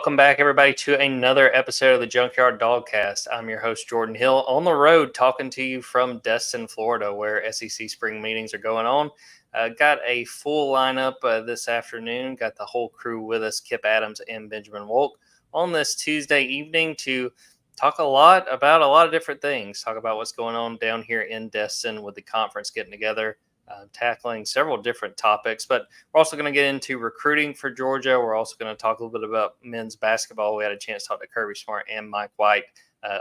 Welcome back, everybody, to another episode of the Junkyard Dawgcast. I'm your host, Jordan Hill, on the road talking to you from Destin, Florida, where SEC spring meetings are going on. Got a full lineup this afternoon. Got the whole crew with us, Kipp Adams and Benjamin Wolk, on this Tuesday evening to talk a lot about a lot of different things. Talk about what's going on down here in Destin with the conference getting together. Tackling several different topics, but we're also going to get into recruiting for Georgia. We're also going to talk a little bit about men's basketball. We had a chance to talk to Kirby Smart and Mike White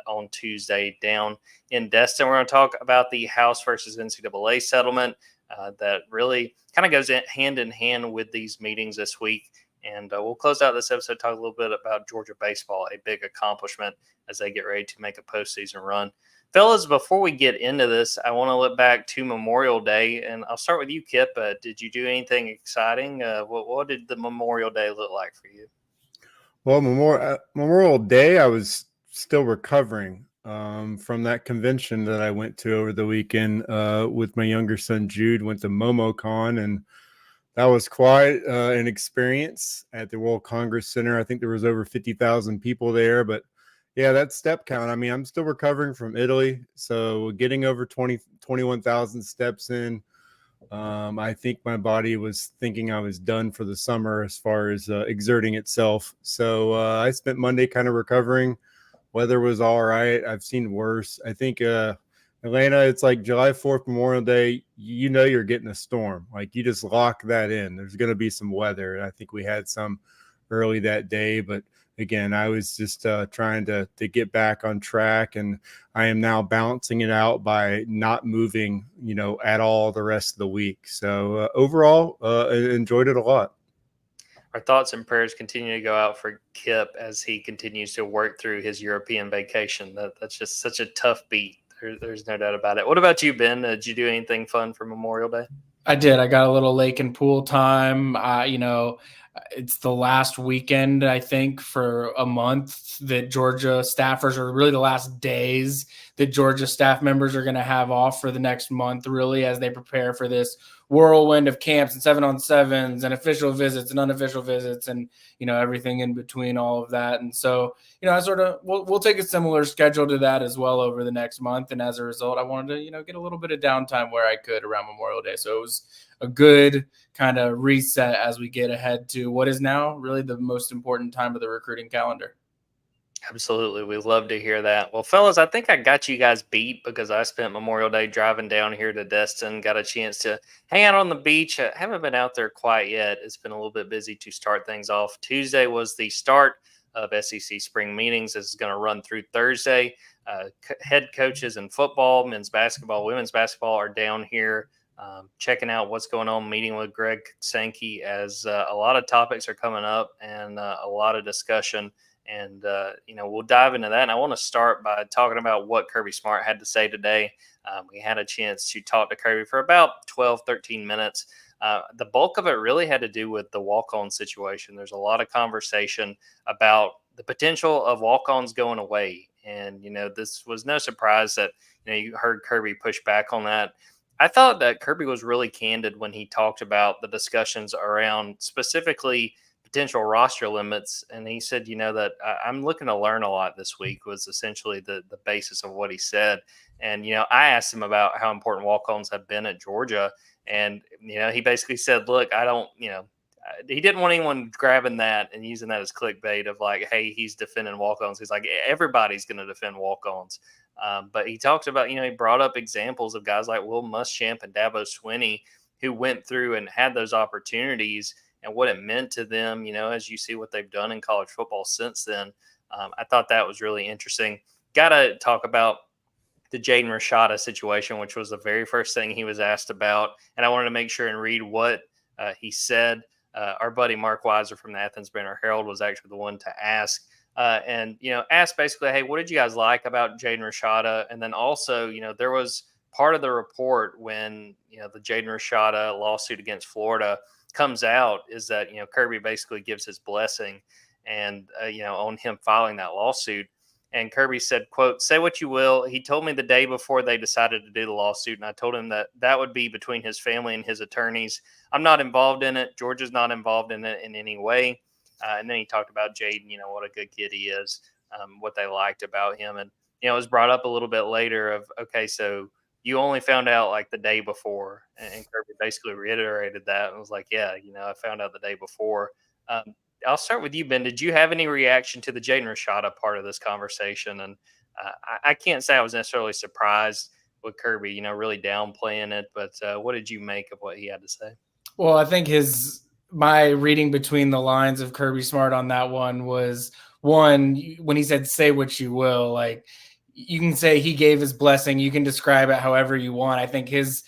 on Tuesday down in Destin. We're going to talk about the House versus NCAA settlement that really kind of goes hand in hand with these meetings this week. And we'll close out this episode talk a little bit about Georgia baseball, a big accomplishment as they get ready to make a postseason run. Fellas, before we get into this, I want to look back to Memorial Day, and I'll start with you, Kipp. Did you do anything exciting? What did the Memorial Day look like for you? Well, Memorial Day, I was still recovering from that convention that I went to over the weekend with my younger son, Jude. Went to MomoCon, and that was quite an experience at the World Congress Center. I think there was over 50,000 people there, but yeah, that step count. I mean, I'm still recovering from Italy, so getting over 21,000 steps in, I think my body was thinking I was done for the summer as far as exerting itself. So I spent Monday kind of recovering. Weather was all right. I've seen worse. I think Atlanta, it's like July 4th, Memorial Day. You know you're getting a storm. Like, you just lock that in. There's going to be some weather, and I think we had some early that day, but again, I was just trying to get back on track, and I am now balancing it out by not moving, at all the rest of the week. So overall, enjoyed it a lot. Our thoughts and prayers continue to go out for Kipp as he continues to work through his European vacation. That's just such a tough beat. There's no doubt about it. What about you, Ben? Did you do anything fun for Memorial Day? I did. I got a little lake and pool time. It's the last weekend, I think, for a month that Georgia staffers, or really the last days that Georgia staff members are going to have off for the next month, really, as they prepare for this whirlwind of camps and 7-on-7s and official visits and unofficial visits and, everything in between all of that. And so, we'll take a similar schedule to that as well over the next month. And as a result, I wanted to, get a little bit of downtime where I could around Memorial Day. So it was a good kind of reset as we get ahead to what is now really the most important time of the recruiting calendar. Absolutely. We love to hear that. Well, fellas, I think I got you guys beat because I spent Memorial Day driving down here to Destin, got a chance to hang out on the beach. I haven't been out there quite yet. It's been a little bit busy to start things off. Tuesday was the start of SEC spring meetings. This is going to run through Thursday. Head coaches in football, men's basketball, women's basketball are down here checking out what's going on, meeting with Greg Sankey as a lot of topics are coming up and a lot of discussion. And, we'll dive into that. And I want to start by talking about what Kirby Smart had to say today. We had a chance to talk to Kirby for about 12, 13 minutes. The bulk of it really had to do with the walk-on situation. There's a lot of conversation about the potential of walk-ons going away. And, this was no surprise that, you heard Kirby push back on that. I thought that Kirby was really candid when he talked about the discussions around specifically potential roster limits. And he said, that I'm looking to learn a lot this week was essentially the basis of what he said. And, I asked him about how important walk-ons have been at Georgia. And, he basically said, look, I don't, he didn't want anyone grabbing that and using that as clickbait of like, hey, he's defending walk-ons. He's like, everybody's going to defend walk-ons. But he talked about, he brought up examples of guys like Will Muschamp and Dabo Swinney who went through and had those opportunities and what it meant to them, as you see what they've done in college football since then. I thought that was really interesting. Got to talk about the Jaden Rashada situation, which was the very first thing he was asked about. And I wanted to make sure and read what he said. Our buddy Mark Weiser from the Athens Banner Herald was actually the one to ask. Asked basically, hey, what did you guys like about Jaden Rashada? And then also, there was part of the report when, the Jaden Rashada lawsuit against Florida comes out is that, Kirby basically gives his blessing and, on him filing that lawsuit. And Kirby said, quote, say what you will. He told me the day before they decided to do the lawsuit, and I told him that would be between his family and his attorneys. I'm not involved in it. Georgia's not involved in it in any way. And then he talked about Jaden, what a good kid he is, what they liked about him. And, it was brought up a little bit later of, okay, so you only found out like the day before. And Kirby basically reiterated that and was like, yeah, I found out the day before. I'll start with you, Ben. Did you have any reaction to the Jaden Rashada part of this conversation? And I can't say I was necessarily surprised with Kirby, really downplaying it, but what did you make of what he had to say? Well, I think my reading between the lines of Kirby Smart on that one was, one, when he said, say what you will, like, you can say he gave his blessing. You can describe it however you want. I think his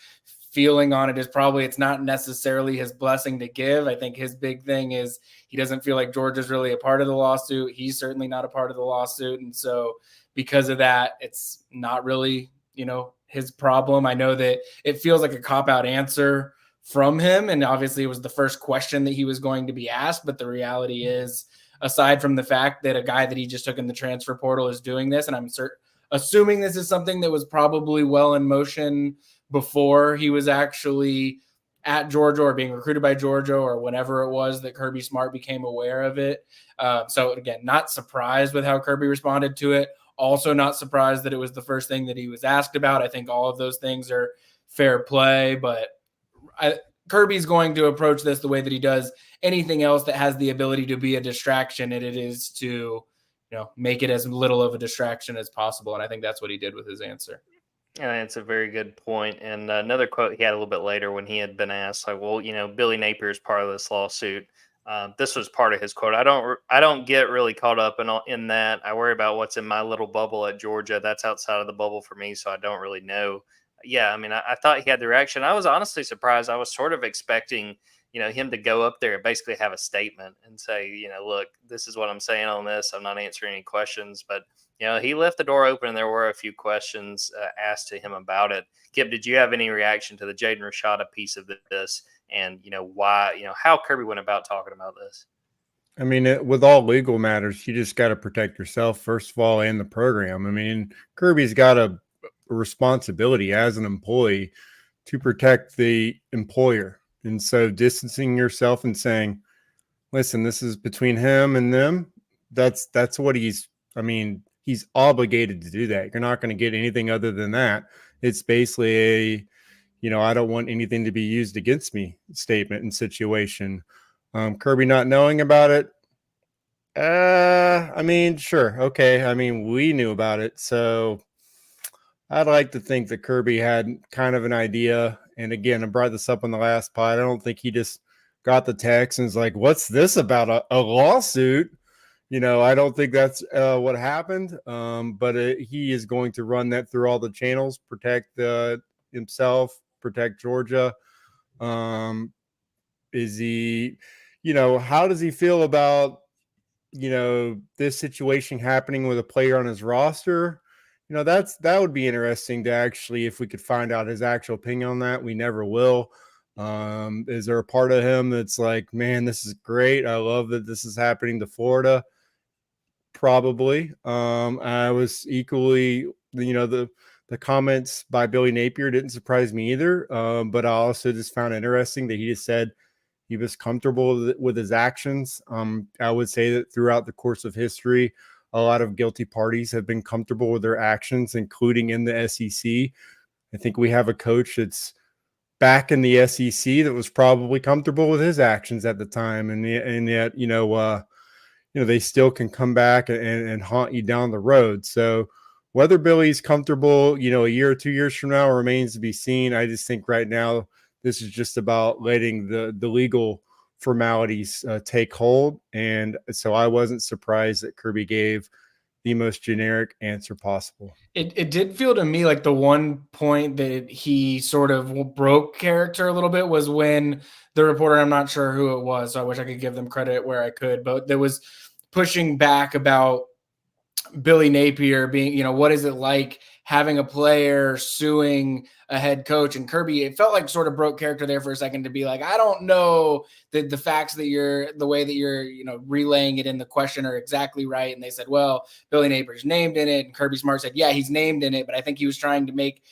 feeling on it is probably it's not necessarily his blessing to give. I think his big thing is he doesn't feel like Georgia's really a part of the lawsuit. He's certainly not a part of the lawsuit. And so because of that, it's not really, his problem. I know that it feels like a cop-out answer from him. And obviously it was the first question that he was going to be asked. But the reality is, aside from the fact that a guy that he just took in the transfer portal is doing this, and I'm assuming this is something that was probably well in motion before he was actually at Georgia or being recruited by Georgia or whenever it was that Kirby Smart became aware of it. So again, not surprised with how Kirby responded to it. Also not surprised that it was the first thing that he was asked about. I think all of those things are fair play, but Kirby's going to approach this the way that he does anything else that has the ability to be a distraction, and it is to make it as little of a distraction as possible. And I think that's what he did with his answer. Yeah, it's a very good point. And another quote he had a little bit later when he had been asked, like, well, Billy Napier is part of this lawsuit. This was part of his quote. I don't get really caught up in that. I worry about what's in my little bubble at Georgia. That's outside of the bubble for me, so I don't really know. Yeah, I mean, I thought he had the reaction. I was honestly surprised. I was sort of expecting him to go up there and basically have a statement and say, look, this is what I'm saying on this. I'm not answering any questions. But, he left the door open and there were a few questions asked to him about it. Kipp, did you have any reaction to the Jaden Rashada piece of this and, why, how Kirby went about talking about this? I mean, with all legal matters, you just got to protect yourself, first of all, and the program. I mean, Kirby's got a responsibility as an employee to protect the employer. And so distancing yourself and saying, listen, this is between him and them. That's what he's obligated to do that. You're not going to get anything other than that. It's basically I don't want anything to be used against me statement and situation. Kirby not knowing about it. Sure. Okay. We knew about it. So I'd like to think that Kirby had kind of an idea. And again, I brought this up on the last pod. I don't think he just got the text and was like, what's this about a lawsuit? I don't think that's what happened. But he is going to run that through all the channels, protect himself, protect Georgia. Is he, how does he feel about, this situation happening with a player on his roster? That would be interesting to actually, if we could find out his actual opinion on that. We never will. Is there a part of him that's like, man, this is great. I love that this is happening to Florida. Probably. I was equally, the comments by Billy Napier didn't surprise me either. But I also just found it interesting that he just said he was comfortable with his actions. I would say that throughout the course of history, a lot of guilty parties have been comfortable with their actions, including in the SEC. I think we have a coach that's back in the SEC that was probably comfortable with his actions at the time. And yet, they still can come back and haunt you down the road. So whether Billy's comfortable, a year or 2 years from now remains to be seen. I just think right now this is just about letting the legal formalities take hold. And so I wasn't surprised that Kirby gave the most generic answer possible. It did feel to me like the one point that he sort of broke character a little bit was when the reporter, I'm not sure who it was, so I wish I could give them credit where I could, but there was pushing back about Billy Napier being, what is it like having a player suing a head coach? And Kirby, it felt like sort of broke character there for a second to be like, I don't know that the facts that the way that you're, relaying it in the question are exactly right. And they said, well, Billy Napier's named in it. And Kirby Smart said, yeah, he's named in it. But I think he was trying to make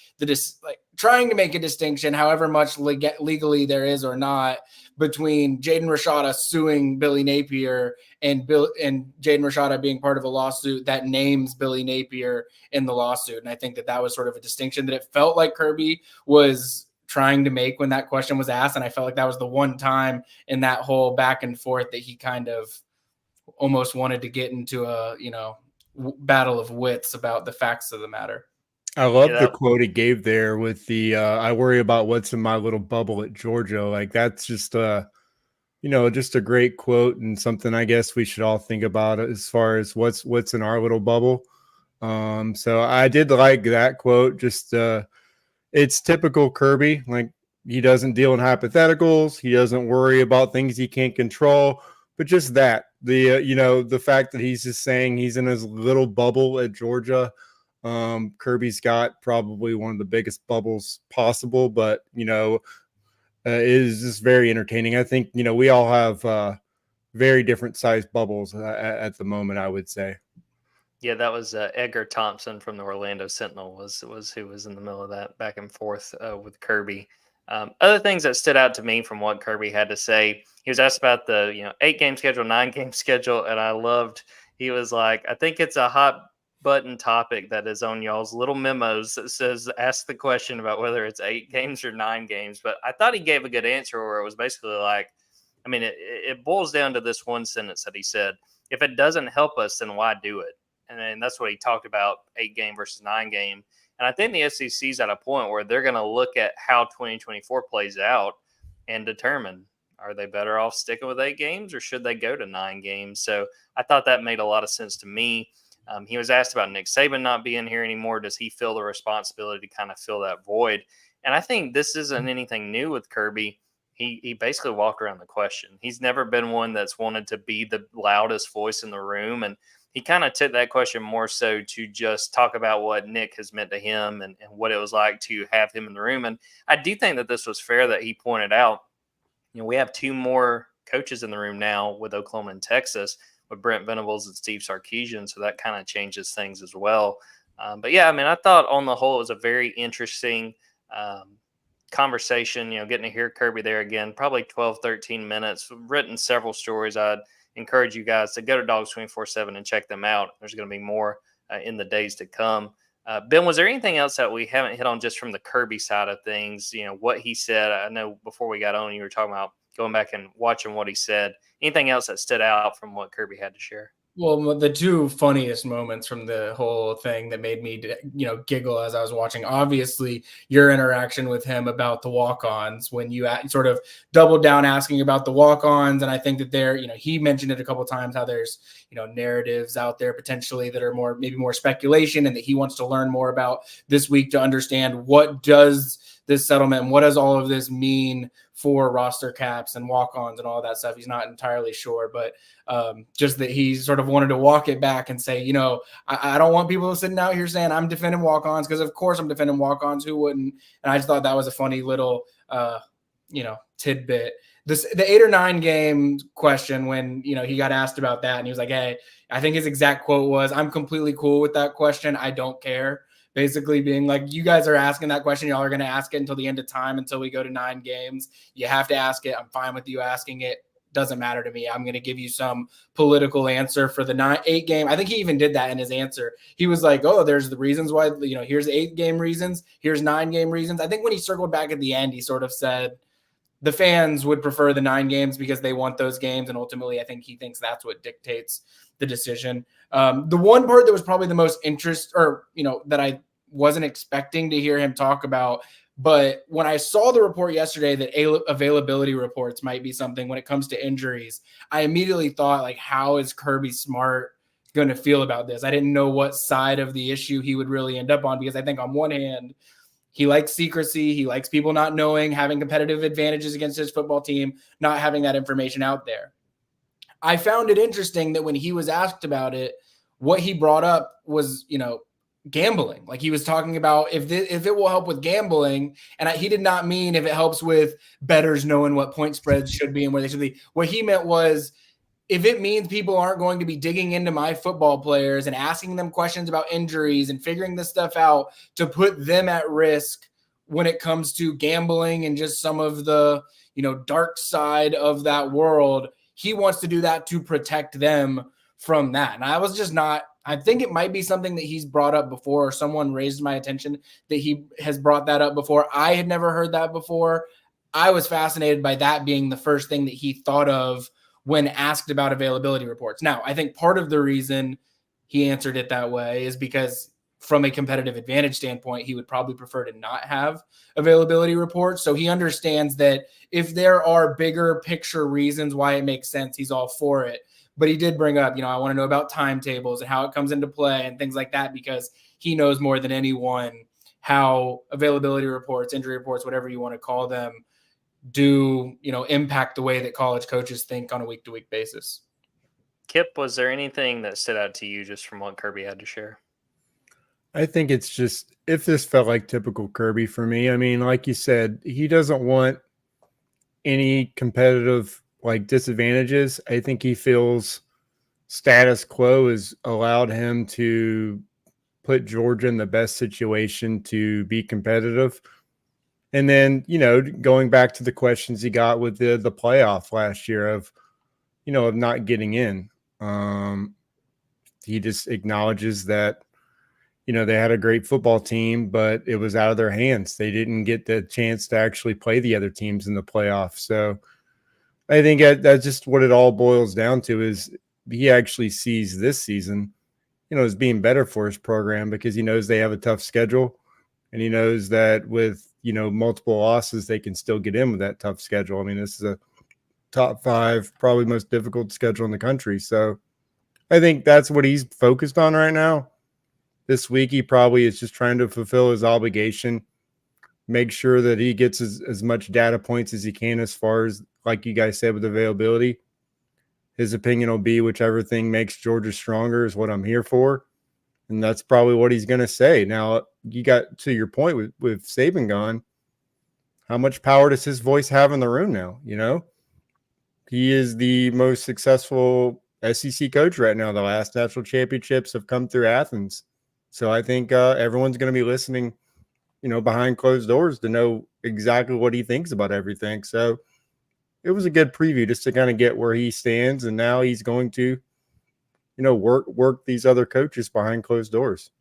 trying to make a distinction, however much legally there is or not, between Jaden Rashada suing Billy Napier and Jaden Rashada being part of a lawsuit that names Billy Napier in the lawsuit. And I think that was sort of a distinction that it felt like Kirby was trying to make when that question was asked. And I felt like that was the one time in that whole back and forth that he kind of almost wanted to get into a, battle of wits about the facts of the matter. I love the quote he gave there with the I worry about what's in my little bubble at Georgia. Like, that's just just a great quote, and something I guess we should all think about as far as what's in our little bubble. So I did like that quote. Just it's typical Kirby. Like, he doesn't deal in hypotheticals. He doesn't worry about things he can't control. But just that, the fact that he's just saying he's in his little bubble at Georgia. Kirby's got probably one of the biggest bubbles possible, but is just very entertaining. I think we all have very different sized bubbles at the moment, I would say. Yeah, that was Edgar Thompson from the Orlando Sentinel was who was in the middle of that back and forth with Kirby. Other things that stood out to me from what Kirby had to say, he was asked about the 8-game schedule, 9-game schedule, and I loved. He was like, I think it's a hot button topic that is on y'all's little memos that says ask the question about whether it's 8 games or 9 games. But I thought he gave a good answer where it was basically like, I mean, it boils down to this one sentence that he said, if it doesn't help us, then why do it? And that's what he talked about, 8-game versus 9-game. And I think the SEC's at a point where they're going to look at how 2024 plays out and determine, are they better off sticking with 8 games or should they go to 9 games? So I thought that made a lot of sense to me. He was asked about Nick Saban not being here anymore. Does he feel the responsibility to kind of fill that void? And I think this isn't anything new with Kirby. He basically walked around the question. He's never been one that's wanted to be the loudest voice in the room. And he kind of took that question more so to just talk about what Nick has meant to him and what it was like to have him in the room. And I do think that this was fair that he pointed out, we have 2 more coaches in the room now with Oklahoma and Texas, with Brent Venables and Steve Sarkisian. So that kind of changes things as well. But yeah, I mean, I thought on the whole, it was a very interesting conversation, getting to hear Kirby there again, probably 12, 13 minutes, written several stories. I'd encourage you guys to go to Dogs 24/7 and check them out. There's going to be more in the days to come. Ben, was there anything else that we haven't hit on just from the Kirby side of things? What he said. I know before we got on, you were talking about going back and watching what he said. Anything else that stood out from what Kirby had to share? Well, the 2 funniest moments from the whole thing that made me, giggle as I was watching, obviously your interaction with him about the walk-ons, when you sort of doubled down asking about the walk-ons. And I think that he mentioned it a couple of times, how there's, narratives out there potentially that are maybe more speculation, and that he wants to learn more about this week to understand what does this settlement and what does all of this mean for roster caps and walk-ons and all that stuff. He's not entirely sure, but just that he sort of wanted to walk it back and say, I don't want people sitting out here saying I'm defending walk-ons, because of course I'm defending walk-ons. Who wouldn't? And I just thought that was a funny little, tidbit. The 8 or 9 game question, when, he got asked about that, and he was like, hey, I think his exact quote was, I'm completely cool with that question. I don't care. Basically being like, you guys are asking that question. Y'all are going to ask it until the end of time, until we go to 9 games. You have to ask it. I'm fine with you asking it. Doesn't matter to me. I'm going to give you some political answer for the 8 game. I think he even did that in his answer. He was like, oh, there's the reasons why, here's 8 game reasons. Here's 9 game reasons. I think when he circled back at the end, he sort of said the fans would prefer the 9 games because they want those games. And ultimately, I think he thinks that's what dictates the decision. The one part that was probably the most that I wasn't expecting to hear him talk about, but when I saw the report yesterday that availability reports might be something when it comes to injuries, I immediately thought, like, how is Kirby Smart going to feel about this? I didn't know what side of the issue he would really end up on, because I think on one hand, he likes secrecy. He likes people not knowing, having competitive advantages against his football team, not having that information out there. I found it interesting that when he was asked about it, what he brought up was, gambling. Like, he was talking about if it will help with gambling. And he did not mean if it helps with bettors knowing what point spreads should be and where they should be. What he meant was, if it means people aren't going to be digging into my football players and asking them questions about injuries and figuring this stuff out to put them at risk when it comes to gambling and just some of the, dark side of that world. He wants to do that to protect them from that. And I was just not, I think it might be something that he's brought up before, or someone raised my attention that he has brought that up before. I had never heard that before. I was fascinated by that being the first thing that he thought of when asked about availability reports. Now, I think part of the reason he answered it that way is because from a competitive advantage standpoint, he would probably prefer to not have availability reports. So he understands that if there are bigger picture reasons why it makes sense, he's all for it. But he did bring up, I want to know about timetables and how it comes into play and things like that, because he knows more than anyone how availability reports, injury reports, whatever you want to call them, do, impact the way that college coaches think on a week-to-week basis. Kipp, was there anything that stood out to you just from what Kirby had to share? I think it's just, if this felt like typical Kirby for me, I mean, like you said, he doesn't want any competitive disadvantages. I think he feels status quo has allowed him to put Georgia in the best situation to be competitive. And then, going back to the questions he got with the playoff last year of not getting in, he just acknowledges that, they had a great football team, but it was out of their hands. They didn't get the chance to actually play the other teams in the playoffs. So I think that's just what it all boils down to, is he actually sees this season, as being better for his program, because he knows they have a tough schedule, and he knows that with, multiple losses, they can still get in with that tough schedule. I mean, this is a top 5, probably most difficult schedule in the country. So I think that's what he's focused on right now. This week, he probably is just trying to fulfill his obligation, make sure that he gets as much data points as he can as far as, like you guys said, with availability. His opinion will be whichever thing makes Georgia stronger is what I'm here for. And that's probably what he's going to say. Now, you got to your point with Saban gone. How much power does his voice have in the room now? He is the most successful SEC coach right now. The last national championships have come through Athens. So I think everyone's going to be listening, behind closed doors to know exactly what he thinks about everything. So it was a good preview just to kind of get where he stands. And now he's going to, work these other coaches behind closed doors.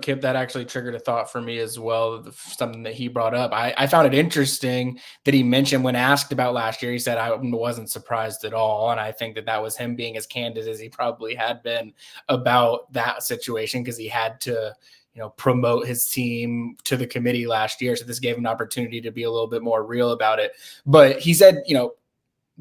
Kipp, that actually triggered a thought for me as well, something that he brought up. I found it interesting that he mentioned when asked about last year, he said, I wasn't surprised at all. And I think that was him being as candid as he probably had been about that situation, because he had to, promote his team to the committee last year. So this gave him an opportunity to be a little bit more real about it. But he said,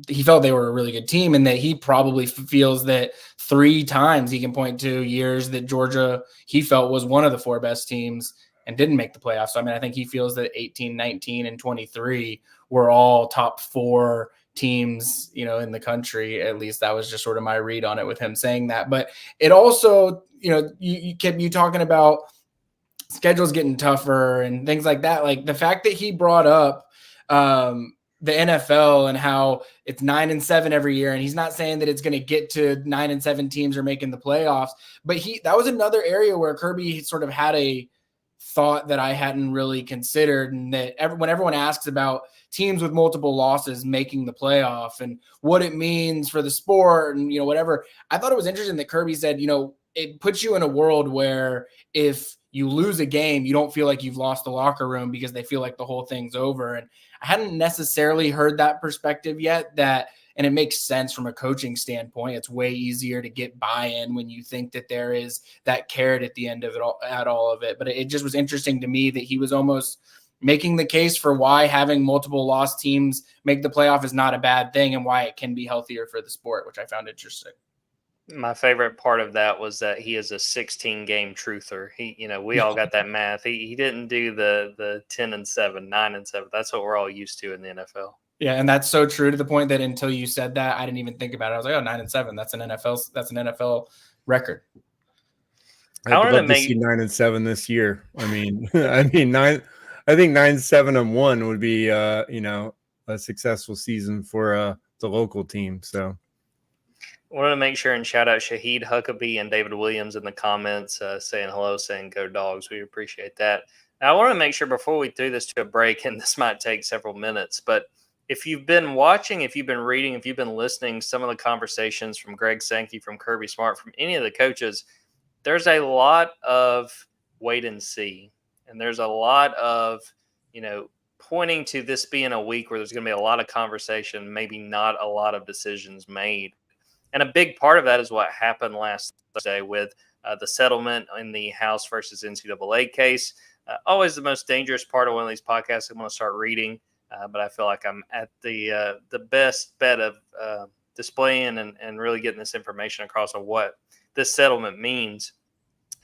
he felt they were a really good team, and that he probably feels that 3 times he can point to years that Georgia he felt was one of the 4 best teams and didn't make the playoffs. So, I mean, I think he feels that 18, 19, and 23 were all top 4 teams, in the country. At least that was just sort of my read on it with him saying that. But it also, you kept talking about schedules getting tougher and things like that. Like the fact that he brought up, the NFL and how it's 9-7 every year. And he's not saying that it's going to get to 9-7 teams are making the playoffs, but that was another area where Kirby sort of had a thought that I hadn't really considered. And that when everyone asks about teams with multiple losses making the playoff and what it means for the sport and, whatever, I thought it was interesting that Kirby said, it puts you in a world where if you lose a game, you don't feel like you've lost the locker room because they feel like the whole thing's over. And I hadn't necessarily heard that perspective yet, and it makes sense from a coaching standpoint. It's way easier to get buy-in when you think that there is that carrot at the end of it all of it. But it just was interesting to me that he was almost making the case for why having multiple lost teams make the playoff is not a bad thing and why it can be healthier for the sport, which I found interesting. My favorite part of that was that he is a 16-game truther. We all got that math. He didn't do the 10-7, 9-7. That's what we're all used to in the NFL. Yeah, and that's so true to the point that until you said that, I didn't even think about it. I was like, 9-7. That's an NFL record. I'd love to see 9-7 this year. I mean, I think 9-7-1 would be a successful season for the local team. So I wanted to make sure and shout out Shahid Huckabee and David Williams in the comments saying hello, saying go Dogs. We appreciate that. Now, I want to make sure before we throw this to a break, and this might take several minutes, but if you've been watching, if you've been reading, if you've been listening, some of the conversations from Greg Sankey, from Kirby Smart, from any of the coaches, there's a lot of wait and see. And there's a lot of, pointing to this being a week where there's going to be a lot of conversation, maybe not a lot of decisions made. And a big part of that is what happened last Thursday with the settlement in the House versus NCAA case. Always the most dangerous part of one of these podcasts. I'm going to start reading, but I feel like I'm at the best bet of displaying and really getting this information across on what this settlement means.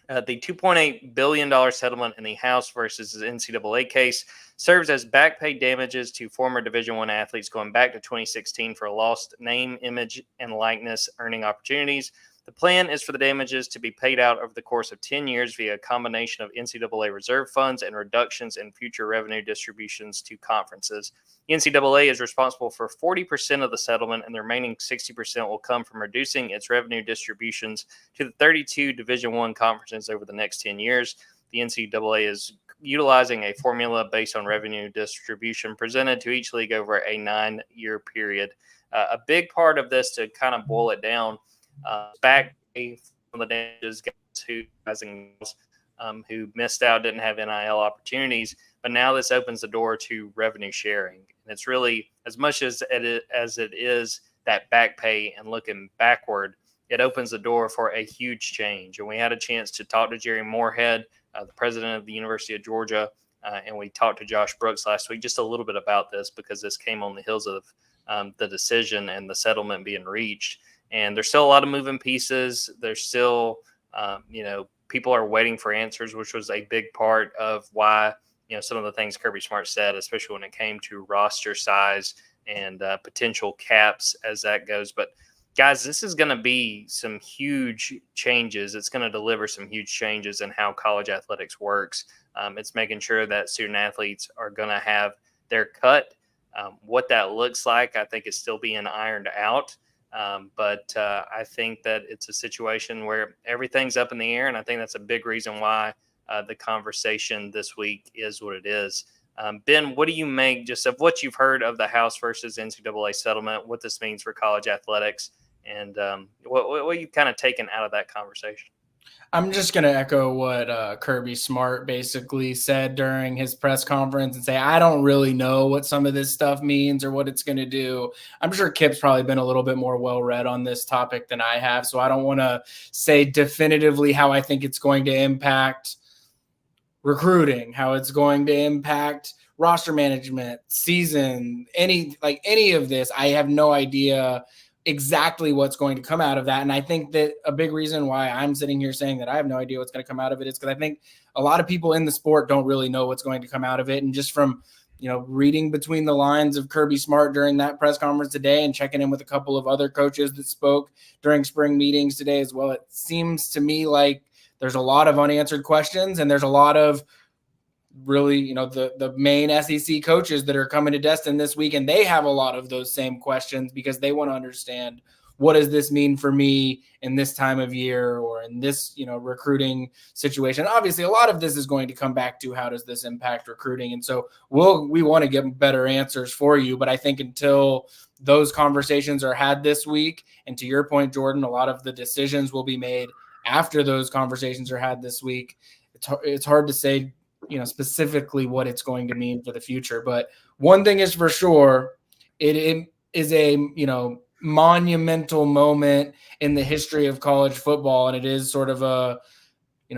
The $2.8 billion settlement in the House versus the NCAA case serves as back pay damages to former Division I athletes going back to 2016 for lost name, image, and likeness earning opportunities. The plan is for the damages to be paid out over the course of 10 years via a combination of NCAA reserve funds and reductions in future revenue distributions to conferences. The NCAA is responsible for 40% of the settlement, and the remaining 60% will come from reducing its revenue distributions to the 32 Division I conferences over the next 10 years. The NCAA is utilizing a formula based on revenue distribution presented to each league over a 9-year period. A big part of this, to kind of boil it down, back from the damages guys who missed out, didn't have NIL opportunities, but now this opens the door to revenue sharing. And it's really, as much as it is that back pay and looking backward, it opens the door for a huge change. And we had a chance to talk to Jerry Moorhead, the president of the University of Georgia, and we talked to Josh Brooks last week just a little bit about this, because this came on the heels of the decision and the settlement being reached. And there's still a lot of moving pieces. There's still, people are waiting for answers, which was a big part of why, some of the things Kirby Smart said, especially when it came to roster size and potential caps as that goes. But guys, this is going to be some huge changes. It's going to deliver some huge changes in how college athletics works. It's making sure that student athletes are going to have their cut. What that looks like, I think, is still being ironed out. But I think that it's a situation where everything's up in the air, and I think that's a big reason why the conversation this week is what it is. Ben, what do you make just of what you've heard of the House versus NCAA settlement, what this means for college athletics, and what you've kind of taken out of that conversation? I'm just going to echo what Kirby Smart basically said during his press conference and say, I don't really know what some of this stuff means or what it's going to do. I'm sure Kipp's probably been a little bit more well-read on this topic than I have, so I don't want to say definitively how I think it's going to impact recruiting, how it's going to impact roster management, season, any of this. I have no idea exactly what's going to come out of that. And I think that a big reason why I'm sitting here saying that I have no idea what's going to come out of it is because I think a lot of people in the sport don't really know what's going to come out of it. And just from, reading between the lines of Kirby Smart during that press conference today and checking in with a couple of other coaches that spoke during spring meetings today as well, it seems to me like there's a lot of unanswered questions, and there's a lot of really, the main SEC coaches that are coming to Destin this week, and they have a lot of those same questions because they want to understand, what does this mean for me in this time of year or in this, recruiting situation? Obviously, a lot of this is going to come back to how does this impact recruiting? And so we want to get better answers for you, but I think until those conversations are had this week, and to your point, Jordan, a lot of the decisions will be made after those conversations are had this week. It's hard to say, specifically what it's going to mean for the future. But one thing is for sure, it is a, monumental moment in the history of college football. And it is sort of a,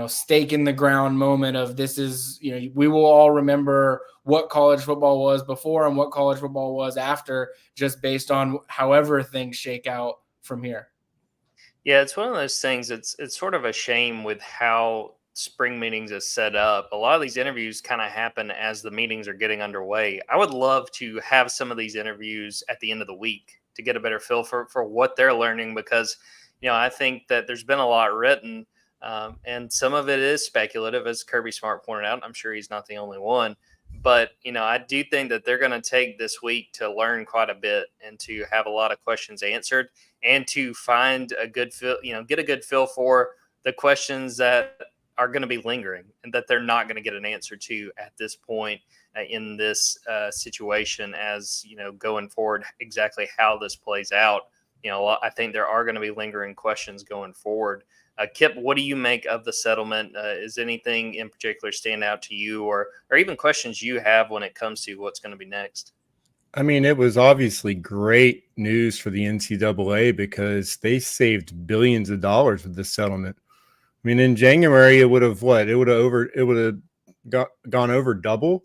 stake in the ground moment of this is, we will all remember what college football was before and what college football was after, just based on however things shake out from here. Yeah, it's one of those things. It's sort of a shame with how spring meetings is set up. A lot of these interviews kind of happen as the meetings are getting underway. I would love to have some of these interviews at the end of the week to get a better feel for what they're learning, because, I think that there's been a lot written, and some of it is speculative, as Kirby Smart pointed out. I'm sure he's not the only one. But, I do think that they're going to take this week to learn quite a bit and to have a lot of questions answered, and to find a good feel, get a good feel for the questions that are going to be lingering and that they're not going to get an answer to at this point in this situation, as going forward, exactly how this plays out. I think there are going to be lingering questions going forward. Kipp, what do you make of the settlement? Is anything in particular stand out to you, or even questions you have when it comes to what's going to be next? I mean, it was obviously great news for the NCAA because they saved billions of dollars with this settlement. I mean, in January, it would have gone over double.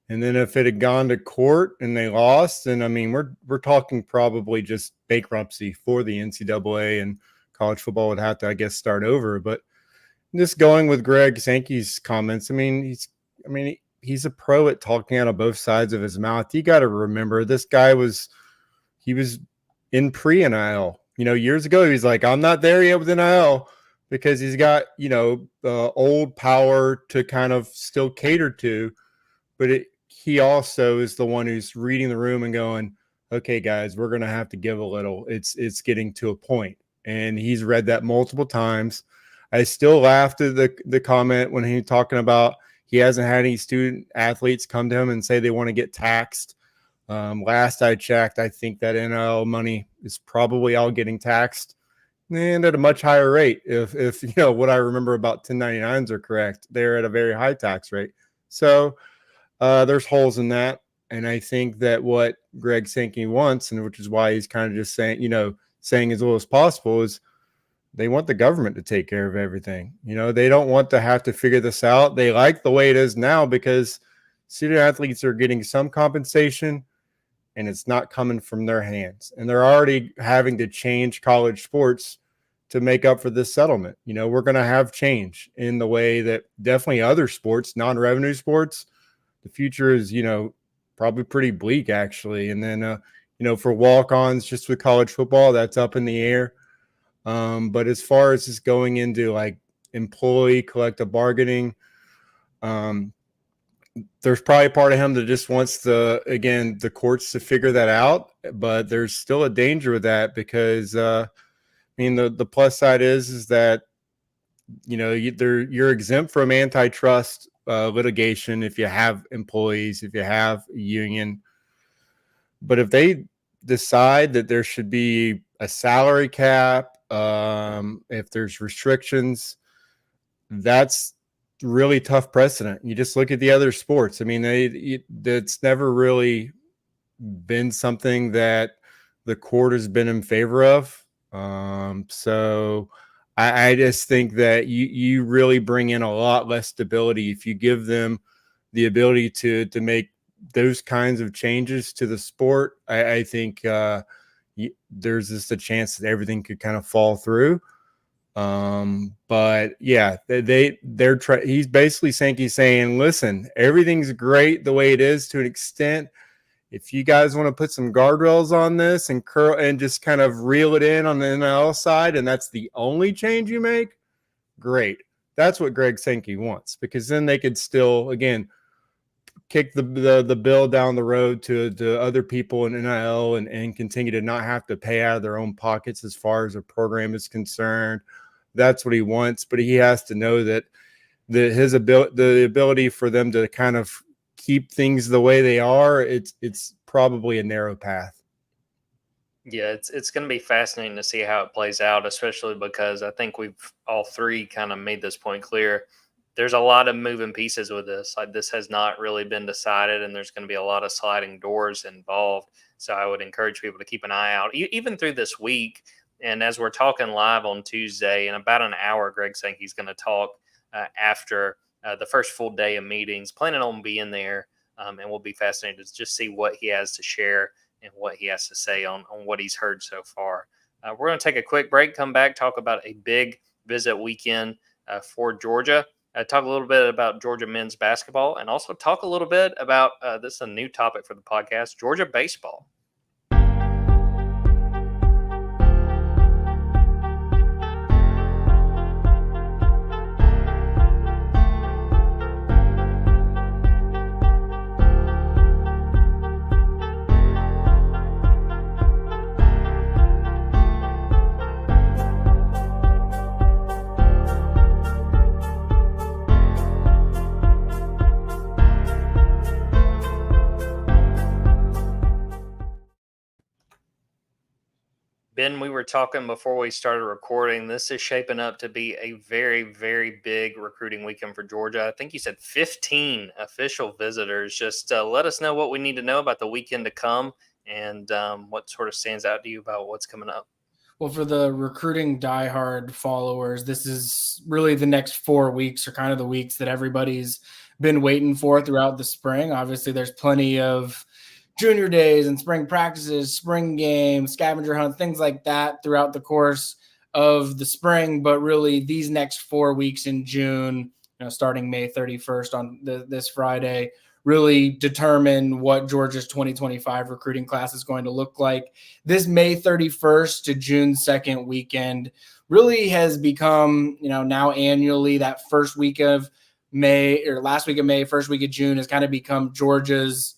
And then if it had gone to court and they lost, then I mean, we're talking probably just bankruptcy for the NCAA, and college football would have to, I guess, start over. But just going with Greg Sankey's comments, I mean, he's a pro at talking out of both sides of his mouth. You got to remember, this guy was in pre-NIL. Years ago, he was like, I'm not there yet with NIL, because he's got, old power to kind of still cater to. But he also is the one who's reading the room and going, okay, guys, we're going to have to give a little. It's getting to a point. And he's read that multiple times. I still laughed at the comment when he was talking about he hasn't had any student athletes come to him and say they want to get taxed. Last I checked, I think that NIL money is probably all getting taxed, and at a much higher rate. If what I remember about 1099s are correct, they're at a very high tax rate. So there's holes in that. And I think that what Greg Sankey wants, and which is why he's kind of just saying as little as possible, is they want the government to take care of everything. They don't want to have to figure this out. They like the way it is now because student athletes are getting some compensation and it's not coming from their hands. And they're already having to change college sports to make up for this settlement. We're going to have change in the way that definitely other sports, non-revenue sports, the future is, probably pretty bleak actually. And then, for walk-ons just with college football, that's up in the air. But as far as just going into like employee collective bargaining, there's probably part of him that just wants the courts to figure that out, but there's still a danger with that because, the plus side is that, you're exempt from antitrust litigation if you have employees, if you have a union. But if they decide that there should be a salary cap, if there's restrictions, that's really tough precedent. You just look at the other sports. I mean, it's never really been something that the court has been in favor of. So I just think that you really bring in a lot less stability if you give them the ability to make those kinds of changes to the sport. I think there's just a chance that everything could kind of fall through. But yeah, he's basically saying, listen, everything's great the way it is to an extent. If you guys want to put some guardrails on this and curl and just kind of reel it in on the NIL side, and that's the only change you make, great. That's what Greg Sankey wants, because then they could still, again, kick the bill down the road to other people in NIL and continue to not have to pay out of their own pockets as far as a program is concerned. That's what he wants, but he has to know that the ability for them to kind of keep things the way they are, it's probably a narrow path. Yeah, it's going to be fascinating to see how it plays out, especially because I think we've all three kind of made this point clear. There's a lot of moving pieces with this. Like, this has not really been decided, and there's going to be a lot of sliding doors involved. So I would encourage people to keep an eye out, even through this week. And as we're talking live on Tuesday, in about an hour, Greg Sankey's going to talk after the first full day of meetings, planning on being there. And we'll be fascinated to just see what he has to share and what he has to say on what he's heard so far. We're going to take a quick break, come back, talk about a big visit weekend for Georgia. Talk a little bit about Georgia men's basketball, and also talk a little bit about this is a new topic for the podcast, Georgia baseball. Ben, we were talking before we started recording. This is shaping up to be a very, very big recruiting weekend for Georgia. I think you said 15 official visitors. Just let us know what we need to know about the weekend to come and what sort of stands out to you about what's coming up. Well, for the recruiting diehard followers, this is really the next 4 weeks are kind of the weeks that everybody's been waiting for throughout the spring. Obviously, there's plenty of junior days and spring practices, spring games, scavenger hunts, things like that throughout the course of the spring. But really, these next 4 weeks in June, starting May 31st on this Friday, really determine what Georgia's 2025 recruiting class is going to look like. This May 31st to June 2nd weekend really has become, now annually that first week of May or last week of May, first week of June has kind of become Georgia's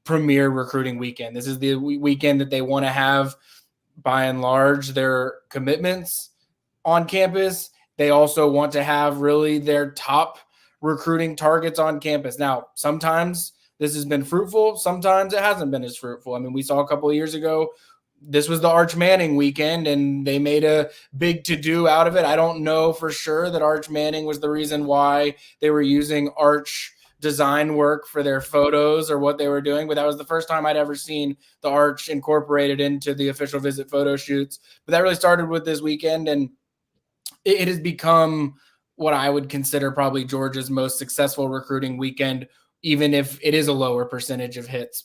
premier recruiting weekend. This is the weekend that they want to have, by and large, their commitments on campus. They also want to have really their top recruiting targets on campus. Now, sometimes this has been fruitful. Sometimes it hasn't been as fruitful. I mean, we saw a couple of years ago, this was the Arch Manning weekend, and they made a big to-do out of it. I don't know for sure that Arch Manning was the reason why they were using Arch design work for their photos or what they were doing, but that was the first time I'd ever seen the Arch incorporated into the official visit photo shoots. But that really started with this weekend, and it has become what I would consider probably Georgia's most successful recruiting weekend, even if it is a lower percentage of hits,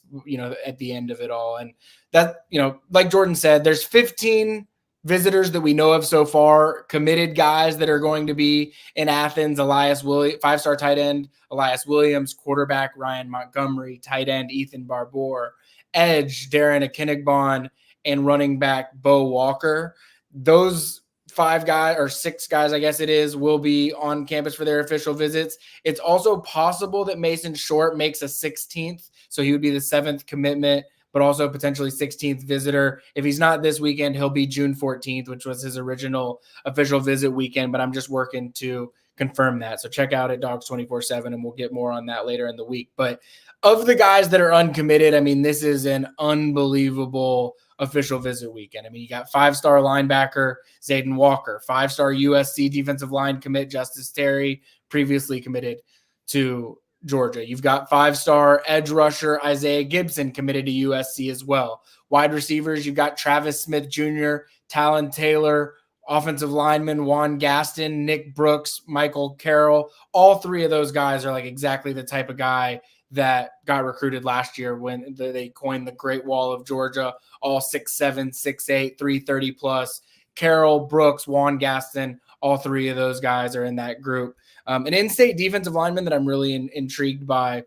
at the end of it all. And that, like Jordan said, there's 15 visitors that we know of so far, committed guys that are going to be in Athens. Elias Williams, 5-star tight end Elias Williams, quarterback Ryan Montgomery, tight end Ethan Barbour, edge Darren Akinigbon, and running back Bo Walker. Those 5 guys or 6 guys, I guess it is, will be on campus for their official visits. It's also possible that Mason Short makes a 16th, so he would be the 7th commitment, but also potentially 16th visitor. If he's not this weekend, he'll be June 14th, which was his original official visit weekend, but I'm just working to confirm that. So check out at Dogs 24/7, and we'll get more on that later in the week. But of the guys that are uncommitted, I mean, this is an unbelievable official visit weekend. I mean, you got 5-star linebacker Zayden Walker, 5-star USC defensive line commit Justice Terry, previously committed to Georgia. You've got 5-star edge rusher Isaiah Gibson committed to USC as well. Wide receivers, you've got Travis Smith Jr., Talon Taylor, offensive lineman Juan Gaston, Nick Brooks, Michael Carroll. All 3 of those guys are like exactly the type of guy that got recruited last year when they coined the Great Wall of Georgia, all 6'7", 6'8", 330 plus. Carroll, Brooks, Juan Gaston, all 3 of those guys are in that group. An in-state defensive lineman that I'm really intrigued by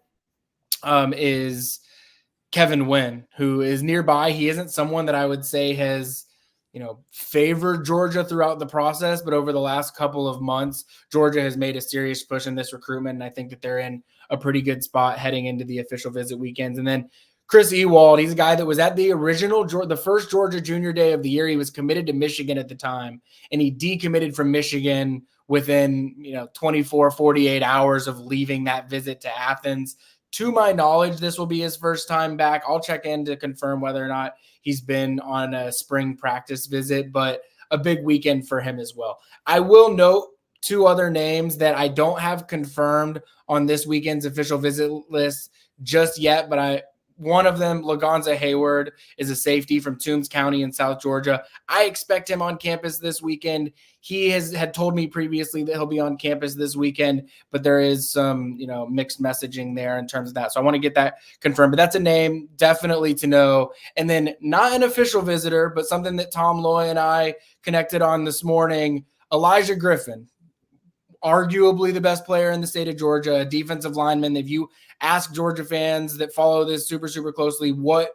is Kevin Wynn, who is nearby. He isn't someone that I would say has, favored Georgia throughout the process, but over the last couple of months, Georgia has made a serious push in this recruitment, and I think that they're in a pretty good spot heading into the official visit weekends. And then Chris Ewald, he's a guy that was at the first Georgia Junior Day of the year. He was committed to Michigan at the time, and he decommitted from Michigan within 24, 48 hours of leaving that visit to Athens. To my knowledge, this will be his first time back. I'll check in to confirm whether or not he's been on a spring practice visit, but a big weekend for him as well. I will note 2 other names that I don't have confirmed on this weekend's official visit list just yet, but one of them, Lagonza Hayward, is a safety from Toombs County in South Georgia. I expect him on campus this weekend. He had told me previously that he'll be on campus this weekend, but there is some, mixed messaging there in terms of that. So I want to get that confirmed, but that's a name definitely to know. And then not an official visitor, but something that Tom Loy and I connected on this morning, Elijah Griffin, arguably the best player in the state of Georgia, a defensive lineman. If you ask Georgia fans that follow this super, super closely, what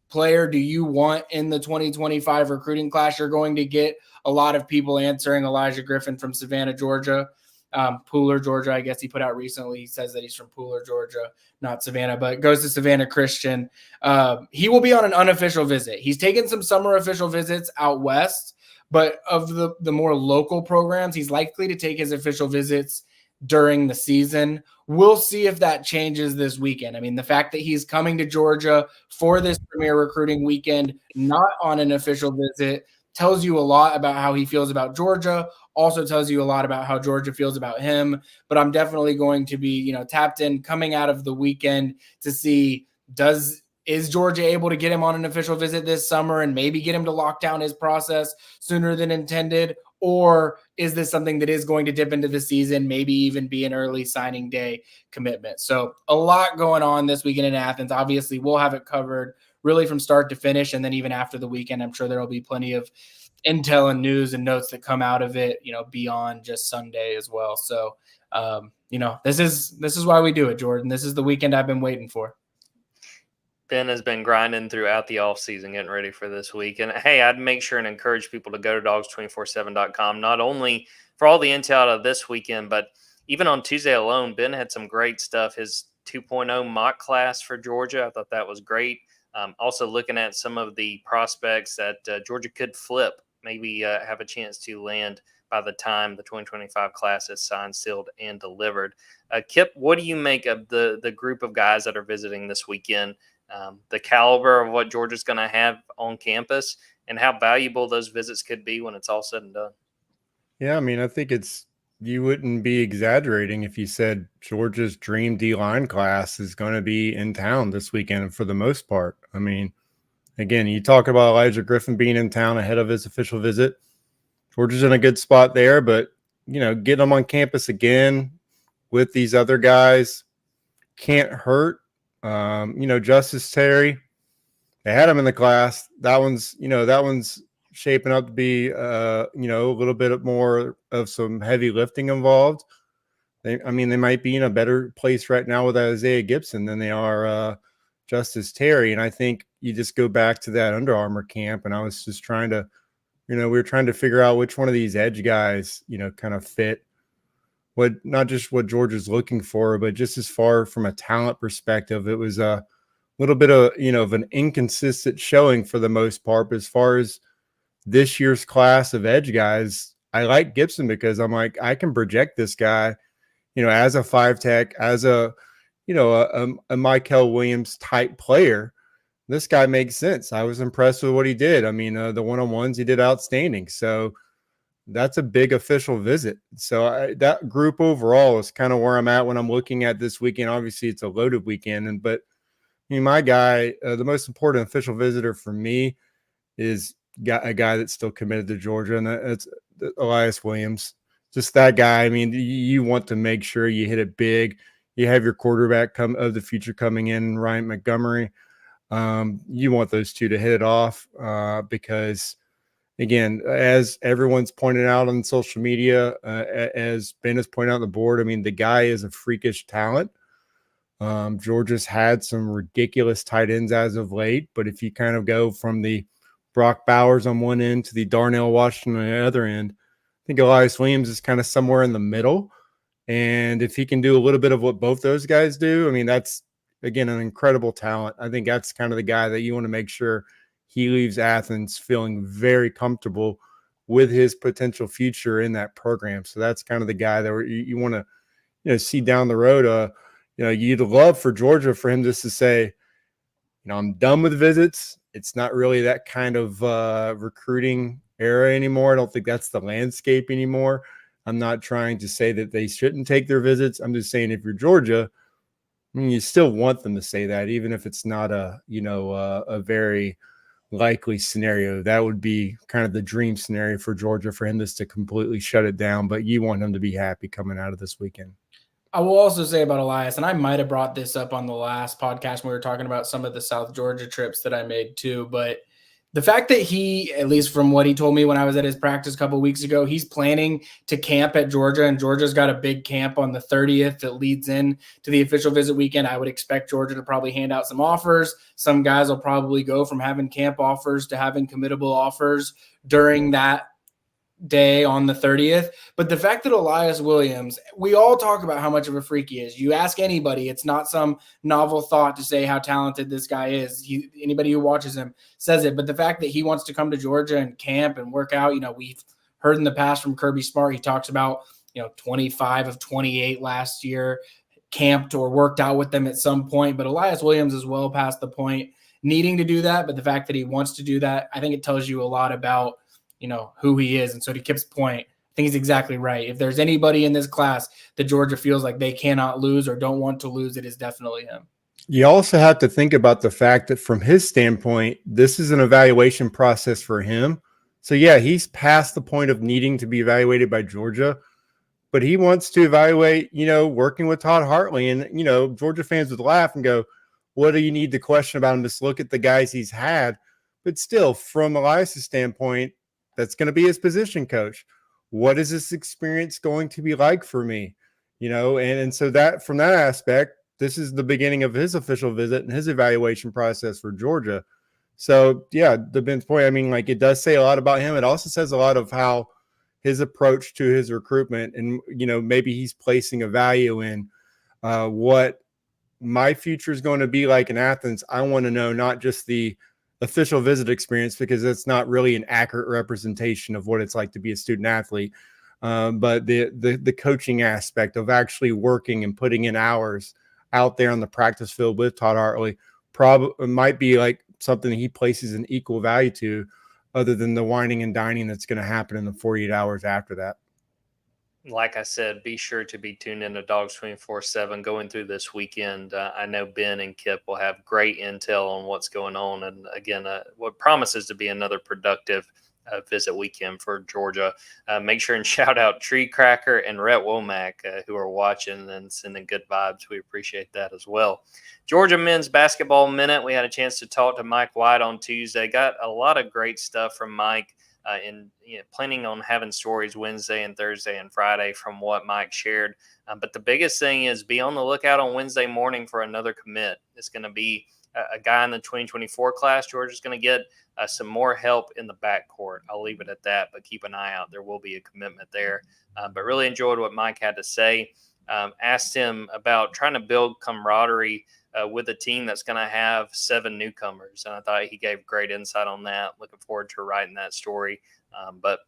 player do you want in the 2025 recruiting class, you're going to get a lot of people answering Elijah Griffin from Savannah, Georgia. Pooler, Georgia, I guess he put out recently. He says that he's from Pooler, Georgia, not Savannah, but goes to Savannah Christian. He will be on an unofficial visit. He's taken some summer official visits out west, but of the more local programs, he's likely to take his official visits during the season. We'll see if that changes this weekend. I mean, the fact that he's coming to Georgia for this premier recruiting weekend, not on an official visit, tells you a lot about how he feels about Georgia, also tells you a lot about how Georgia feels about him. But I'm definitely going to be, tapped in coming out of the weekend to see, is Georgia able to get him on an official visit this summer and maybe get him to lock down his process sooner than intended? Or is this something that is going to dip into the season, maybe even be an early signing day commitment? So a lot going on this weekend in Athens. Obviously, we'll have it covered really from start to finish. And then even after the weekend, I'm sure there will be plenty of intel and news and notes that come out of it, beyond just Sunday as well. So, this is why we do it, Jordan. This is the weekend I've been waiting for. Ben has been grinding throughout the offseason getting ready for this week. And, hey, I'd make sure and encourage people to go to dogs247.com, not only for all the intel out of this weekend, but even on Tuesday alone, Ben had some great stuff. His 2.0 mock class for Georgia, I thought that was great. Also looking at some of the prospects that Georgia could flip, maybe have a chance to land by the time the 2025 class is signed, sealed, and delivered. Kipp, what do you make of the group of guys that are visiting this weekend? The caliber of what Georgia's going to have on campus and how valuable those visits could be when it's all said and done. Yeah, I mean, I think you wouldn't be exaggerating if you said Georgia's dream D-line class is going to be in town this weekend for the most part. I mean, again, you talk about Elijah Griffin being in town ahead of his official visit. Georgia's in a good spot there, but, getting them on campus again with these other guys can't hurt. Justice Terry, they had him in the class. That one's shaping up to be, a little bit more of some heavy lifting involved. They might be in a better place right now with Isaiah Gibson than they are Justice Terry. And I think you just go back to that Under Armour camp, and I was just trying to, we were trying to figure out which one of these edge guys, kind of fit not just what Georgia's looking for, but just as far from a talent perspective, it was a little bit of, of an inconsistent showing for the most part. But as far as this year's class of edge guys, I like Gibson because I'm like, I can project this guy, as a 5-tech, as a Michael Williams type player. This guy makes sense. I was impressed with what he did. I mean, the one-on-ones, he did outstanding. So that's a big official visit. So that group overall is kind of where I'm at when I'm looking at this weekend. Obviously, it's a loaded weekend, but my guy, the most important official visitor for me is a guy that's still committed to Georgia, and that's Elias Williams. Just that guy. I mean, you want to make sure you hit it big. You have your quarterback of the future coming in, Ryan Montgomery. You want those two to hit it off because, again, as everyone's pointed out on social media, as Ben has pointed out on the board, I mean, the guy is a freakish talent. Georgia's had some ridiculous tight ends as of late, but if you kind of go from the Brock Bowers on one end to the Darnell Washington on the other end, I think Elias Williams is kind of somewhere in the middle. And if he can do a little bit of what both those guys do, I mean, that's, again, an incredible talent. I think that's kind of the guy that you want to make sure he leaves Athens feeling very comfortable with his potential future in that program. So that's kind of the guy that you want to, see down the road. You'd love for Georgia for him just to say, I'm done with visits. It's not really that kind of recruiting era anymore. I don't think that's the landscape anymore. I'm not trying to say that they shouldn't take their visits. I'm just saying if you're Georgia, you still want them to say that, even if it's not a very likely scenario. That would be kind of the dream scenario for Georgia, for him just to completely shut it down. But you want him to be happy coming out of this weekend. I will also say about Elias, and I might have brought this up on the last podcast when we were talking about some of the South Georgia trips that I made too, but the fact that he, at least from what he told me when I was at his practice a couple of weeks ago, he's planning to camp at Georgia, and Georgia's got a big camp on the 30th that leads in to the official visit weekend. I would expect Georgia to probably hand out some offers. Some guys will probably go from having camp offers to having committable offers during that day on the 30th. But the fact that Elias Williams, we all talk about how much of a freak he is. You ask anybody, it's not some novel thought to say how talented this guy is. Anybody who watches him says it. But the fact that he wants to come to Georgia and camp and work out, we've heard in the past from Kirby Smart, he talks about 25 of 28 last year, camped or worked out with them at some point. But Elias Williams is well past the point needing to do that. But the fact that he wants to do that, I think it tells you a lot about, who he is. And so to Kipp's point, I think he's exactly right. If there's anybody in this class that Georgia feels like they cannot lose or don't want to lose, it is definitely him. You also have to think about the fact that from his standpoint, this is an evaluation process for him. So, yeah, he's past the point of needing to be evaluated by Georgia, but he wants to evaluate, working with Todd Hartley. And, Georgia fans would laugh and go, what do you need to question about him? Just look at the guys he's had. But still, from Elias' standpoint, that's going to be his position coach. What is this experience going to be like for me? And so that from that aspect, this is the beginning of his official visit and his evaluation process for Georgia. So, yeah, to Ben's point, it does say a lot about him. It also says a lot of how his approach to his recruitment and, maybe he's placing a value in what my future is going to be like in Athens. I want to know not just the official visit experience, because it's not really an accurate representation of what it's like to be a student athlete, but the coaching aspect of actually working and putting in hours out there on the practice field with Todd Hartley probably might be like something he places an equal value to, other than the whining and dining that's going to happen in the 48 hours after that. Like I said, be sure to be tuned into Dogs 24/7 going through this weekend. I know Ben and Kipp will have great intel on what's going on. And again, what promises to be another productive visit weekend for Georgia. Make sure and shout out Tree Cracker and Rhett Womack who are watching and sending good vibes. We appreciate that as well. Georgia men's basketball minute. We had a chance to talk to Mike White on Tuesday. Got a lot of great stuff from Mike. Planning on having stories Wednesday and Thursday and Friday from what Mike shared. But the biggest thing is be on the lookout on Wednesday morning for another commit. It's going to be a guy in the 2024 class. Georgia's going to get some more help in the backcourt. I'll leave it at that, but keep an eye out. There will be a commitment there. But really enjoyed what Mike had to say. Asked him about trying to build camaraderie with a team that's going to have 7 newcomers. And I thought he gave great insight on that. Looking forward to writing that story. But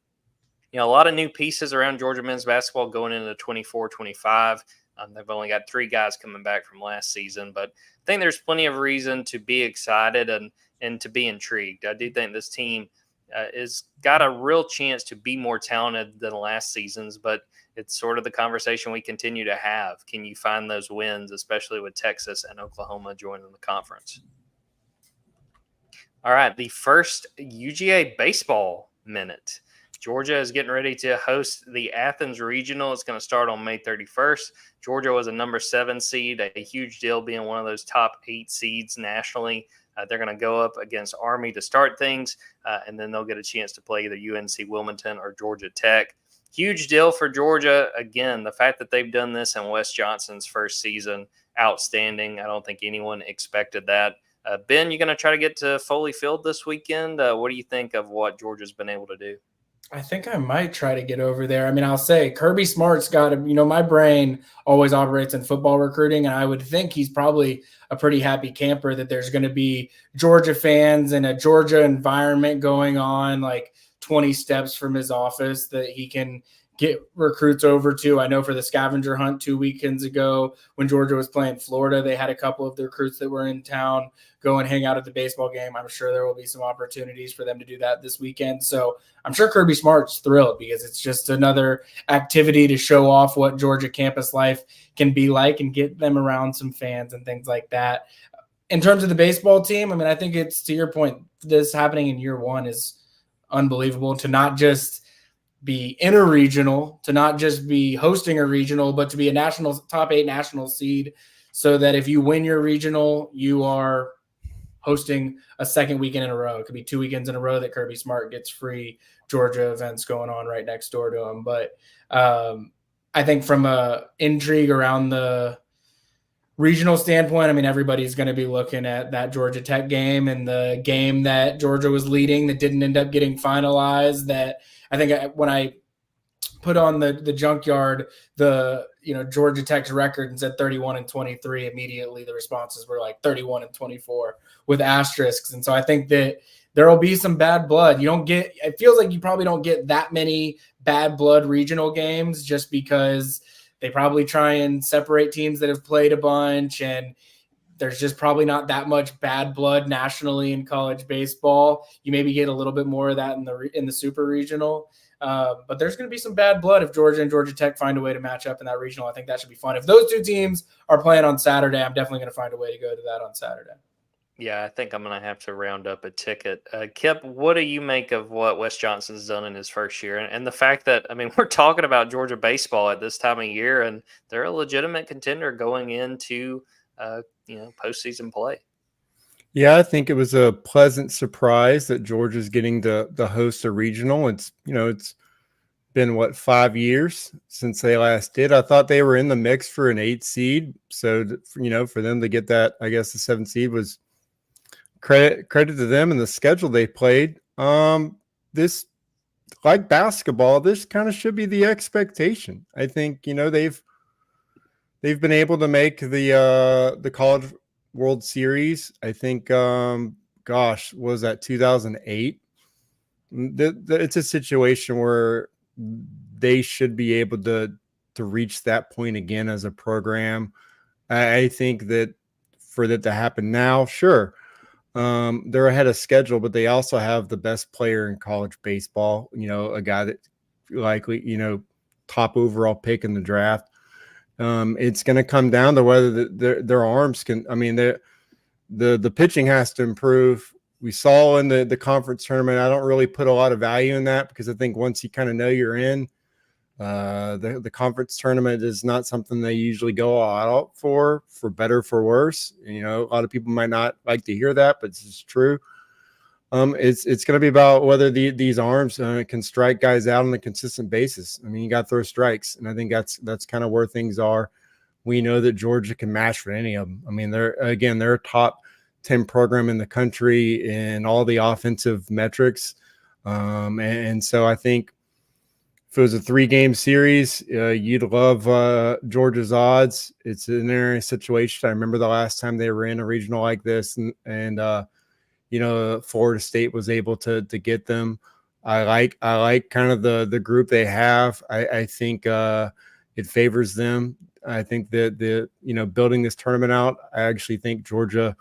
a lot of new pieces around Georgia men's basketball going into 24-25. They've only got 3 guys coming back from last season, but I think there's plenty of reason to be excited and to be intrigued. I do think this team is got a real chance to be more talented than last season's, but it's sort of the conversation we continue to have. Can you find those wins, especially with Texas and Oklahoma joining the conference? All right, the first UGA baseball minute. Georgia is getting ready to host the Athens Regional. It's going to start on May 31st. Georgia was a number 7 seed, a huge deal being one of those top 8 seeds nationally. They're going to go up against Army to start things, and then they'll get a chance to play either UNC Wilmington or Georgia Tech. Huge deal for Georgia. Again, the fact that they've done this in Wes Johnson's first season, outstanding. I don't think anyone expected that. Ben, you're going to try to get to Foley Field this weekend. What do you think of what Georgia's been able to do? I think I might try to get over there. I'll say Kirby Smart's got my brain always operates in football recruiting, and I would think he's probably a pretty happy camper that there's going to be Georgia fans and a Georgia environment going on, like 20 steps from his office that he can get recruits over to. I know for the scavenger hunt 2 weekends ago when Georgia was playing Florida, they had a couple of the recruits that were in town go and hang out at the baseball game. I'm sure there will be some opportunities for them to do that this weekend. So I'm sure Kirby Smart's thrilled because it's just another activity to show off what Georgia campus life can be like and get them around some fans and things like that. In terms of the baseball team, I think it's, to your point, this happening in year 1 is unbelievable, to not just be in a regional, to not just be hosting a regional, but to be a national top 8 national seed, so that if you win your regional, you are hosting a second weekend in a row. It could be 2 weekends in a row that Kirby Smart gets free Georgia events going on right next door to him. But I think from a intrigue around the regional standpoint, everybody's going to be looking at that Georgia Tech game and the game that Georgia was leading that didn't end up getting finalized. That I think when I put on the Junkyard, Georgia Tech's record and said 31-23, immediately the responses were like 31-24 with asterisks. And so I think that there will be some bad blood. It feels like you probably don't get that many bad blood regional games just because they probably try and separate teams that have played a bunch, and there's just probably not that much bad blood nationally in college baseball. You maybe get a little bit more of that in the super regional. But there's going to be some bad blood if Georgia and Georgia Tech find a way to match up in that regional. I think that should be fun. If those two teams are playing on Saturday, I'm definitely going to find a way to go to that on Saturday. Yeah, I think I'm going to have to round up a ticket. Kipp, what do you make of what Wes Johnson's done in his first year? And the fact that, I mean, we're talking about Georgia baseball at this time of year, and they're a legitimate contender going into, postseason play. Yeah, I think it was a pleasant surprise that Georgia's getting the host a regional. It's been 5 years since they last did. I thought they were in the mix for an 8 seed. So, for them to get that, I guess the 7 seed was credit to them and the schedule they played. This, like basketball, this kind of should be the expectation. I think, they've been able to make the College World Series. I think, was that 2008? It's a situation where they should be able to reach that point again as a program. I think that for that to happen now, sure, they're ahead of schedule, but they also have the best player in college baseball, a guy that likely, top overall pick in the draft. It's going to come down to whether their arms can. I mean, the pitching has to improve. We saw in the conference tournament. I don't really put a lot of value in that because I think once you kind of know you're in, the conference tournament is not something they usually go all out for better, for worse. A lot of people might not like to hear that, but it's true. It's going to be about whether these arms can strike guys out on a consistent basis. I mean, you got to throw strikes, and I think that's kind of where things are. We know that Georgia can match for any of them. I mean, they're a top 10 program in the country in all the offensive metrics, and so I think if it was a 3-game series, you'd love Georgia's odds. It's an interesting situation. I remember the last time they were in a regional like this, and Florida State was able to get them. I like kind of the group they have. I think it favors them. I think that building this tournament out, I actually think Georgia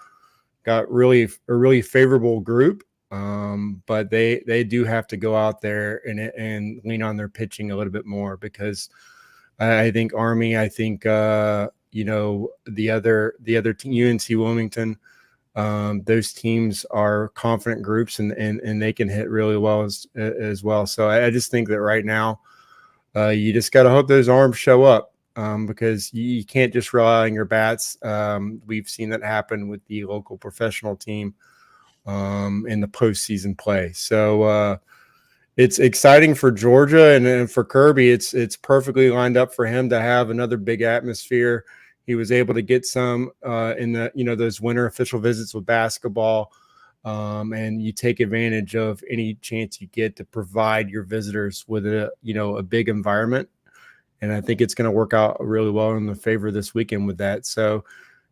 got a really favorable group. But they do have to go out there and lean on their pitching a little bit more because I think Army, I think the other team, UNC Wilmington, those teams are confident groups and they can hit really well as well. So I just think that right now you just got to hope those arms show up because you can't just rely on your bats. We've seen that happen with the local professional team in the postseason play. So it's exciting for Georgia and for Kirby. It's perfectly lined up for him to have another big atmosphere. He was able to get some in those winter official visits with basketball, and you take advantage of any chance you get to provide your visitors with a big environment. And I think it's going to work out really well in the favor this weekend with that. So,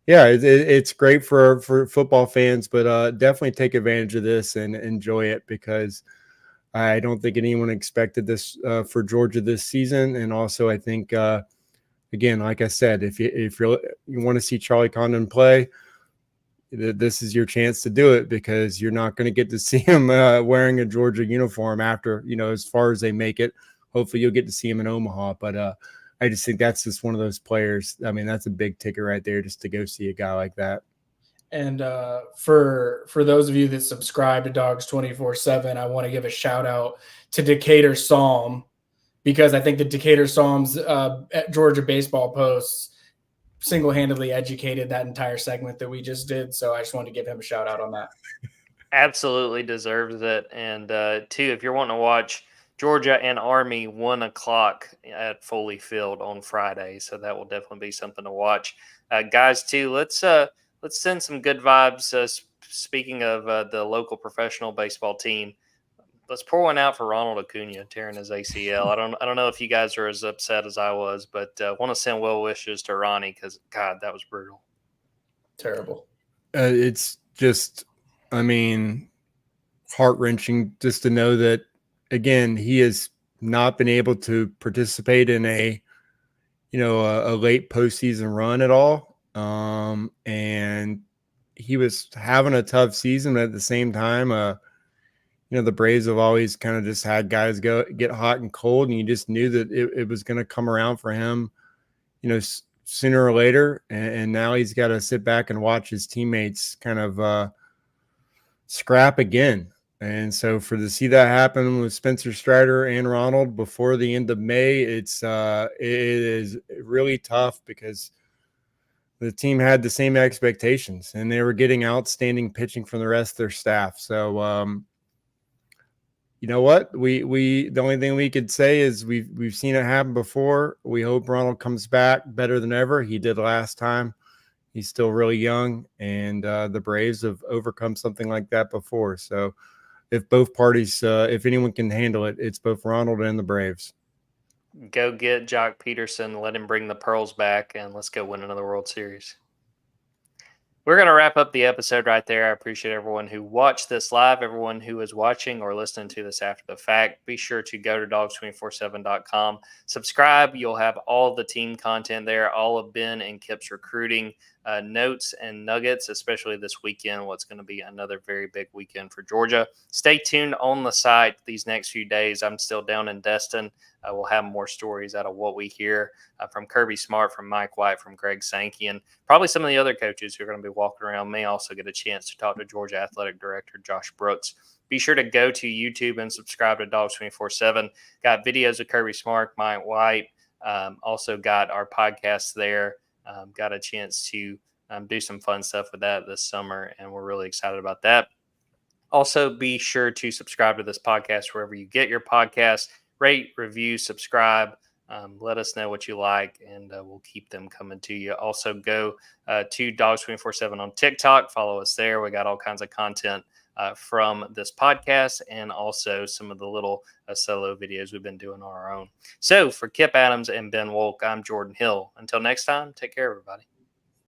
yeah, it's great for football fans, but definitely take advantage of this and enjoy it because I don't think anyone expected this for Georgia this season. And also, I think again, like I said, if you want to see Charlie Condon play, this is your chance to do it because you're not going to get to see him wearing a Georgia uniform after, as far as they make it. Hopefully you'll get to see him in Omaha, but I just think that's just one of those players. I mean, that's a big ticket right there just to go see a guy like that. And for those of you that subscribe to Dogs 24/7, I want to give a shout out to Decatur Psalm because I think the Decatur Psalm's Georgia baseball posts single-handedly educated that entire segment that we just did. So I just wanted to give him a shout out on that. Absolutely deserves it. And too, if you're wanting to watch Georgia and Army 1:00 at Foley Field on Friday, so that will definitely be something to watch. Guys, too, let's send some good vibes. Speaking of the local professional baseball team, let's pour one out for Ronald Acuna tearing his ACL. I don't know if you guys are as upset as I was, but want to send well wishes to Ronnie because God, that was brutal. Terrible. It's just, I mean, heart-wrenching just to know that, again, he has not been able to participate in a late postseason run at all. And he was having a tough season, but at the same time, the Braves have always kind of just had guys get hot and cold, and you just knew that it was going to come around for him, sooner or later. And now he's got to sit back and watch his teammates kind of scrap again. And so to see that happen with Spencer Strider and Ronald before the end of May, it is really tough because the team had the same expectations and they were getting outstanding pitching from the rest of their staff. So, you know what? The only thing we could say is we've seen it happen before. We hope Ronald comes back better than ever. He did last time. He's still really young, and the Braves have overcome something like that before. So if both parties, if anyone can handle it, it's both Ronald and the Braves. Go get Jock Peterson, let him bring the pearls back, and let's go win another World Series. We're going to wrap up the episode right there. I appreciate everyone who watched this live, everyone who is watching or listening to this after the fact. Be sure to go to dogs247.com. Subscribe. You'll have all the team content there, all of Ben and Kipp's recruiting notes and nuggets, especially this weekend, what's going to be another very big weekend for Georgia. Stay tuned on the site these next few days. I'm still down in Destin. We'll have more stories out of what we hear from Kirby Smart, from Mike White, from Greg Sankey, and probably some of the other coaches who are going to be walking around. May also get a chance to talk to Georgia Athletic Director Josh Brooks. Be sure to go to YouTube and subscribe to Dogs 24/7. Got videos of Kirby Smart, Mike White. Also got our podcast there. Got a chance to do some fun stuff with that this summer, and we're really excited about that. Also, be sure to subscribe to this podcast wherever you get your podcasts. Rate, review, subscribe. Let us know what you like, and we'll keep them coming to you. Also, go to Dogs 24/7 on TikTok. Follow us there. We got all kinds of content from this podcast and also some of the little solo videos we've been doing on our own. So for Kipp Adams and Ben Wolk, I'm Jordan Hill. Until next time, take care, everybody.